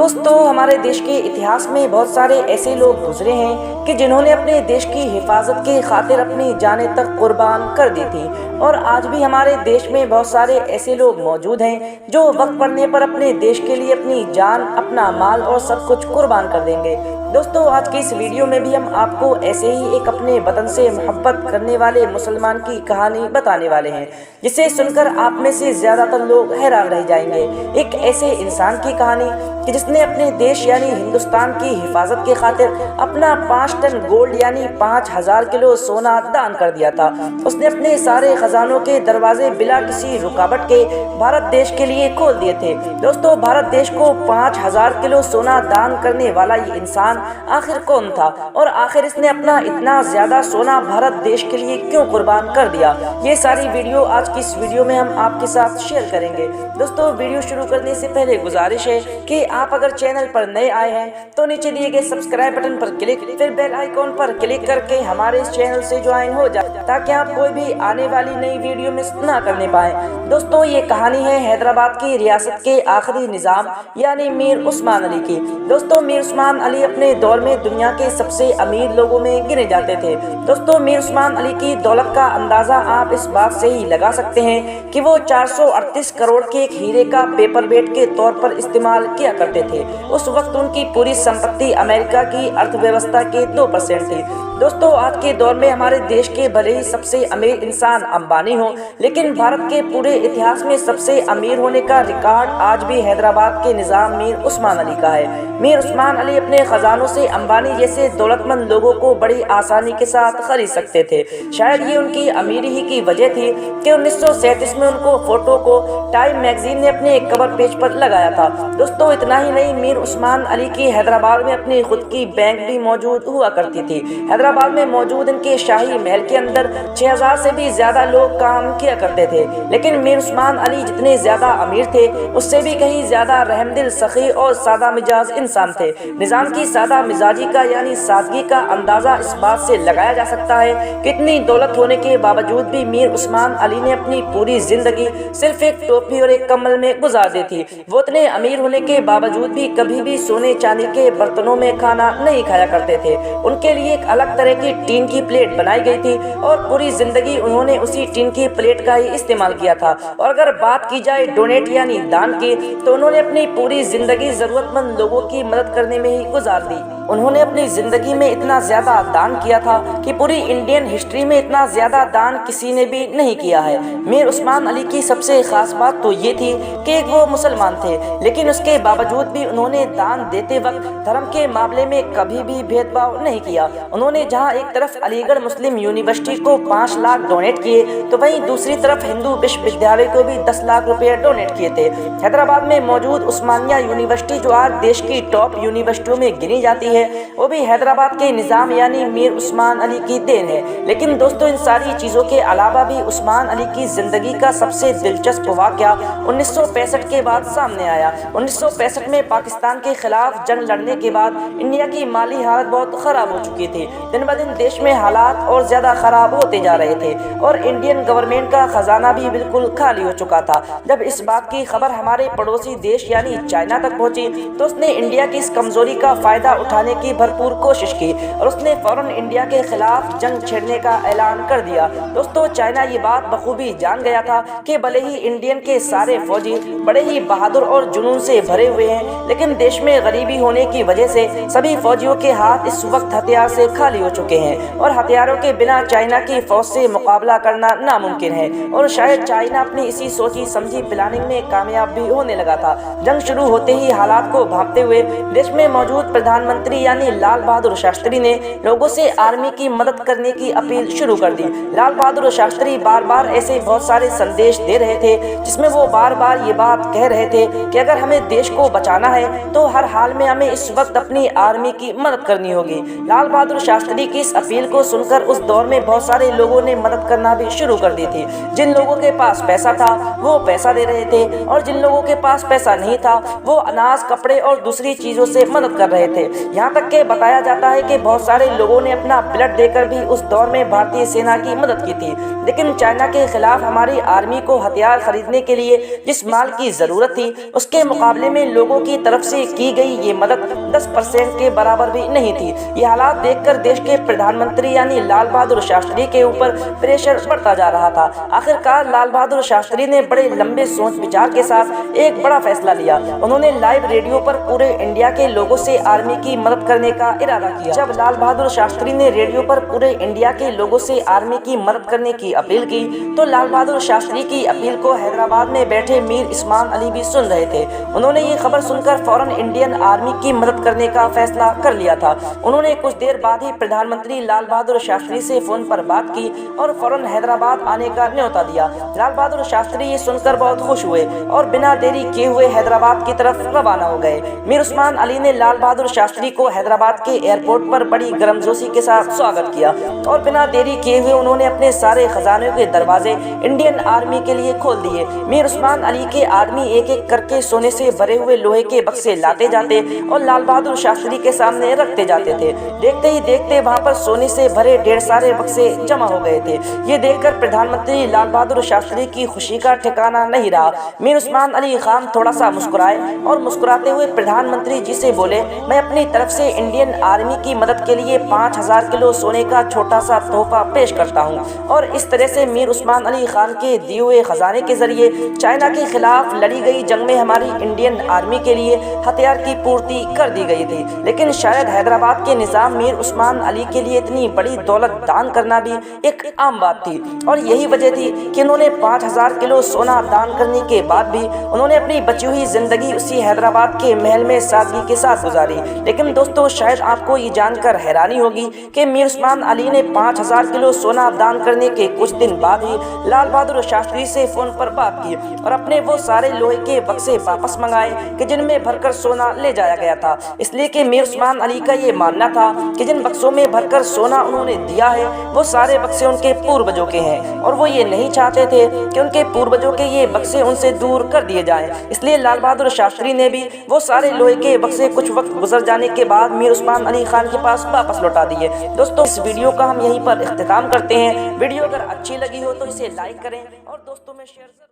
दोस्तों, हमारे देश के इतिहास में बहुत सारे ऐसे लोग गुजरे हैं कि जिन्होंने अपने देश की हिफाजत के खातिर अपनी जानें तक कुर्बान कर दी थी। और आज भी हमारे देश में बहुत सारे ऐसे लोग मौजूद हैं जो वक्त पड़ने पर अपने देश के लिए अपनी जान, अपना माल और सब कुछ कुर्बान कर देंगे। दोस्तों, आज की इस वीडियो में भी हम आपको ऐसे ही एक अपने वतन से मोहब्बत करने वाले मुसलमान की कहानी बताने वाले हैं, जिसे सुनकर आप में से ज़्यादातर लोग हैरान रह जाएंगे। एक ऐसे इंसान की कहानी कि जिसने अपने देश यानी हिंदुस्तान की हिफाजत के खातिर अपना 5 टन गोल्ड यानी 5000 किलो सोना दान कर दिया था। उसने अपने सारे खजानों के दरवाजे बिना किसी रुकावट के भारत देश के लिए खोल दिए थे। दोस्तों, भारत देश को 5000 किलो सोना दान करने वाला ये इंसान आखिर कौन था और आखिर इसने अपना इतना ज्यादा सोना भारत देश के लिए क्यों कुर्बान कर दिया? ये सारी वीडियो आज की इस वीडियो में हम आपके साथ शेयर करेंगे। दोस्तों, वीडियो शुरू करने से पहले गुजारिश है कि आप अगर चैनल पर नए आए हैं तो नीचे दिए गए सब्सक्राइब बटन पर क्लिक, फिर बेल आइकॉन पर क्लिक करके हमारे इस चैनल से ज्वाइन हो जाए ताकि आप कोई भी आने वाली नई वीडियो मिस ना करने पाए। दोस्तों, ये कहानी है हैदराबाद की रियासत के आखिरी निजाम यानी मीर उस्मान अली की। दोस्तों, मीर उस्मान अली अपने दौर में दुनिया के सबसे अमीर लोगों में गिने जाते थे। दोस्तों, मीर उस्मान अली की दौलत का अंदाजा आप इस बात से ही लगा सकते हैं कि वो 438 करोड़ के एक हीरे का पेपर वेट के तौर पर इस्तेमाल किया करते थे। उस वक्त उनकी पूरी संपत्ति अमेरिका की अर्थव्यवस्था के 2% थी। दोस्तों, आज के दौर में हमारे देश के भले ही सबसे अमीर इंसान अंबानी हो, लेकिन भारत के पूरे इतिहास में सबसे अमीर होने का रिकॉर्ड आज भी हैदराबाद के निजाम मीर उस्मान अली का है। मीर उस्मान अली अपने खजानों से अंबानी जैसे दौलतमंद लोगों को बड़ी आसानी के साथ खरीद सकते थे। शायद ये उनकी अमीरी ही की वजह थी कि 1937 में उनको फोटो को टाइम मैगजीन ने अपने कवर पेज पर लगाया था। दोस्तों, इतना ही नहीं, मीर उस्मान अली की हैदराबाद में अपनी खुद की बैंक भी मौजूद हुआ करती थी। हैदराबाद में मौजूद इनके शाही महल के अंदर 6000 से भी ज्यादा लोग काम किया करते थे। लेकिन मीर उस्मान अली जितने ज्यादा अमीर थे, उससे भी कहीं ज्यादा रहमदिल, सखी और सादा मिजाज इंसान थे। निजाम की सादा मिजाजी का यानी सादगी का अंदाजा इस बात से लगाया जा सकता है कि इतनी दौलत होने के बावजूद भी मीर उस्मान अली ने अपनी पूरी जिंदगी सिर्फ एक टोपी और एक कम्बल में गुजार दी थी। वो इतने अमीर होने के बावजूद भी कभी भी सोने चांदी के बर्तनों में खाना नहीं खाया करते थे। उनके लिए एक अलग तरह की टीन की प्लेट बनाई गई थी और पूरी जिंदगी उन्होंने उसी टीन की प्लेट का ही इस्तेमाल किया था। और अगर बात की जाए डोनेट यानी दान की, तो उन्होंने अपनी पूरी जिंदगी जरूरतमंद लोगों की मदद करने में ही गुजार दी। उन्होंने अपनी जिंदगी में इतना ज्यादा दान किया था कि पूरी इंडियन हिस्ट्री में इतना ज्यादा दान किसी ने भी नहीं किया है। मीर उस्मान अली की सबसे खास बात तो ये थी कि वो मुसलमान थे, लेकिन उसके बावजूद भी उन्होंने दान देते वक्त धर्म के मामले में कभी भी भेदभाव नहीं किया। उन्होंने जहां एक तरफ अलीगढ़ मुस्लिम यूनिवर्सिटी को 5 लाख डोनेट किए, तो वहीं दूसरी तरफ हिंदू विश्वविद्यालय को भी 10 लाख रुपए डोनेट किए थे। हैदराबाद में मौजूद उस्मानिया यूनिवर्सिटी, जो आज देश की टॉप यूनिवर्सिटियों में गिनी जाती है, वो भी हैदराबाद के निजाम यानी मीर उस्मान अली की देन है। लेकिन दोस्तों, इन सारी चीजों के अलावा भी उस्मान अली की जिंदगी का सबसे दिलचस्प वाकया 1965 के बाद सामने आया। 1965 में पाकिस्तान के खिलाफ जंग लड़ने के बाद इंडिया की माली हालत बहुत खराब हो चुकी थी। दिन ब दिन देश में हालात और ज्यादा खराब होते जा रहे थे और इंडियन गवर्नमेंट का खजाना भी बिल्कुल खाली हो चुका था। जब इस बात की खबर हमारे पड़ोसी देश यानी चाइना तक पहुंची, तो उसने इंडिया की इस कमजोरी का फायदा उठाने की भरपूर कोशिश की और उसने फौरन इंडिया के खिलाफ जंग छेड़ने का ऐलान कर दिया। दोस्तों, चाइना ये बात बखूबी जान गया था कि भले ही इंडियन के सारे फौजी बड़े ही बहादुर और जुनून से भरे हुए हैं, लेकिन देश में गरीबी होने की वजह से सभी फौजियों के हाथ इस वक्त हथियार से खाली हो चुके हैं और हथियारों के बिना चाइना की फौज से मुकाबला करना नामुमकिन है। और शायद चाइना अपनी इसी सोची समझी प्लानिंग में कामयाब भी होने लगा था। जंग शुरू होते ही हालात को भांपते हुए देश में मौजूद प्रधानमंत्री यानी लाल बहादुर शास्त्री ने लोगों से आर्मी की मदद करने की अपील शुरू कर दी। लाल बहादुर शास्त्री बार बार ऐसे बहुत सारे संदेश दे रहे थे, जिसमें वो बार बार ये बात कह रहे थे कि अगर हमें देश को बचाना है तो हर हाल में हमें इस वक्त अपनी आर्मी की मदद करनी होगी। लाल बहादुर शास्त्री की इस अपील को सुनकर उस दौर में बहुत सारे लोगों ने मदद करना भी शुरू कर दी थी। जिन लोगों के पास पैसा था वो पैसा दे रहे थे और जिन लोगों के पास पैसा नहीं था वो अनाज, कपड़े और दूसरी चीजों से मदद कर रहे थे। यहाँ तक कि बताया जाता है कि बहुत सारे लोगों ने अपना ब्लड देकर भी उस दौर में भारतीय सेना की मदद की थी। लेकिन चाइना के खिलाफ हमारी आर्मी को हथियार खरीदने के लिए जिस माल की जरूरत थी, उसके मुकाबले में लोगों की तरफ से की गई ये मदद 10% के बराबर भी नहीं थी। ये हालात देखकर देश के प्रधानमंत्री यानी लाल बहादुर शास्त्री के ऊपर प्रेशर बढ़ता जा रहा था। आखिरकार लाल बहादुर शास्त्री ने बड़े लंबे सोच विचार के साथ एक बड़ा फैसला लिया। उन्होंने लाइव रेडियो पर पूरे इंडिया के लोगों से आर्मी की मदद करने का इरादा किया। जब लाल बहादुर शास्त्री ने रेडियो पर पूरे इंडिया के लोगों से आर्मी की मदद करने की अपील की, तो लाल बहादुर शास्त्री की अपील को हैदराबाद में बैठे मीर उस्मान अली भी सुन रहे थे। उन्होंने ये खबर सुनकर फौरन इंडियन आर्मी की मदद करने का फैसला कर लिया था। उन्होंने कुछ देर बाद ही प्रधानमंत्री लाल बहादुर शास्त्री से फोन पर बात की और फौरन हैदराबाद आने का न्योता दिया। लाल बहादुर शास्त्री ये सुनकर बहुत खुश हुए और बिना देरी किए हुए हैदराबाद की तरफ रवाना हो गए। मीर उस्मान अली ने लाल बहादुर शास्त्री को हैदराबाद के एयरपोर्ट पर बड़ी गर्मजोशी के साथ स्वागत किया और बिना देरी किए हुए उन्होंने अपने सारे खजानों के दरवाजे इंडियन आर्मी के लिए खोल दिए। मीर उस्मान अली के आदमी एक एक करके सोने से भरे हुए लोहे के बक्से लाते जाते और लाल बहादुर शास्त्री के सामने रखते जाते थे। देखते ही देखते वहां पर सोने से भरे ढेर सारे बक्से जमा हो गए थे। ये देखकर प्रधानमंत्री लाल बहादुर शास्त्री की खुशी का ठिकाना नहीं रहा। मीर उस्मान अली खान थोड़ा सा मुस्कुराए और मुस्कुराते हुए प्रधानमंत्री जी से बोले, मैं अपनी तरफ से इंडियन आर्मी की मदद के लिए 5000 किलो सोने का छोटा सा तोहफा पेश करता हूँ। और इस तरह से मीर उस्मान अली खान के दिए हुए खजाने के जरिए चाइना के खिलाफ लड़ी गई जंग में हमारी इंडियन आर्मी के लिए हथियार की पूर्ति कर दी गई थी। लेकिन शायद हैदराबाद के निजाम मीर उस्मान अली के लिए इतनी बड़ी दौलत दान करना भी एक आम बात थी और यही वजह थी कि उन्होंने 5000 किलो सोना दान करने के बाद भी उन्होंने अपनी बची हुई जिंदगी उसी हैदराबाद के महल में सादगी के साथ गुजारी। लेकिन दोस्तों, शायद आपको ये जानकर हैरानी होगी कि मीर उस्मान अली ने 5000 किलो सोना दान करने के कुछ दिन बाद ही लाल बहादुर शास्त्री से फोन पर बात की और अपने वो सारे लोहे के बक्से वापस मंगाए कि जिनमें भरकर सोना ले जाया गया था। इसलिए कि मीर उस्मान अली का ये मानना था कि जिन बक्सों में भरकर सोना उन्होंने दिया है वो सारे बक्से उनके पूर्वजों के हैं और वो ये नहीं चाहते थे कि उनके पूर्वजों के ये बक्से उनसे दूर कर दिए जाएं। इसलिए लाल बहादुर शास्त्री ने भी वो सारे लोहे के बक्से कुछ वक्त गुजर जाने के बाद मीर उस्मान अली खान के पास वापस लौटा दिए। दोस्तों, इस वीडियो का हम यहीं पर इख्तिताम करते हैं। वीडियो अगर अच्छी लगी हो तो इसे लाइक करें और दोस्तों में शेयर